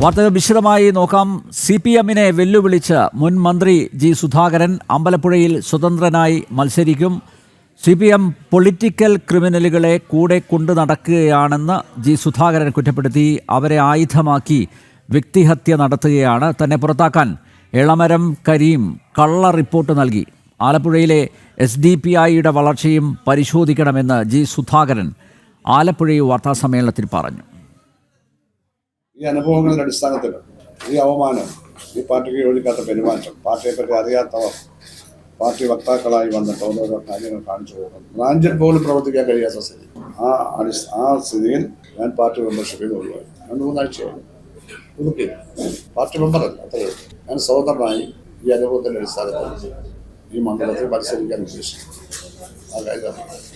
വാർത്തകൾ വിശദമായി നോക്കാം. CPM-നെ വെല്ലുവിളിച്ച് മുൻ മന്ത്രി ജി സുധാകരൻ അമ്പലപ്പുഴയിൽ സ്വതന്ത്രനായി മത്സരിക്കും. CPM പൊളിറ്റിക്കൽ ക്രിമിനലുകളെ കൂടെ കൊണ്ടു നടക്കുകയാണെന്ന് ജി സുധാകരൻ കുറ്റപ്പെടുത്തി. അവരെ ആയുധമാക്കി വ്യക്തിഹത്യ നടത്തുകയാണ്. തന്നെ പുറത്താക്കാൻ എളമരം കരീം കള്ള റിപ്പോർട്ട് നൽകി. ആലപ്പുഴയിലെ SDPI-യുടെ വളർച്ചയും പരിശോധിക്കണമെന്ന് ജി സുധാകരൻ ആലപ്പുഴയിൽ വാർത്താസമ്മേളനത്തിൽ പറഞ്ഞു. ഈ അനുഭവങ്ങളുടെ അടിസ്ഥാനത്തിൽ ഈ അവമാനം, ഈ പാർട്ടിക്ക് യോജിക്കാത്ത പെരുമാറ്റം, പാർട്ടിയെപ്പറ്റി അറിയാത്തവർ പാർട്ടി വക്താക്കളായി വന്നിട്ട് ഓരോരോ കാര്യങ്ങൾ കാണിച്ചു പോകുന്നു. ബ്രാഞ്ചിൽ പോലും പ്രവർത്തിക്കാൻ കഴിയാത്ത സ്ഥിതി. ആ സ്ഥിതിയിൽ ഞാൻ പാർട്ടി മെമ്പർഷിപ്പിൽ ഒഴിവായി. 2-3 ആഴ്ചയായി പുതുക്കി. പാർട്ടി മെമ്പറല്ല, അത്രയേ ഉള്ളൂ. ഞാൻ സ്വതന്ത്രമായി ഈ അനുഭവത്തിൻ്റെ അടിസ്ഥാനത്തിൽ ഈ മണ്ഡലത്തിൽ മത്സരിക്കാൻ ഉദ്ദേശിച്ചു. ആ കാര്യം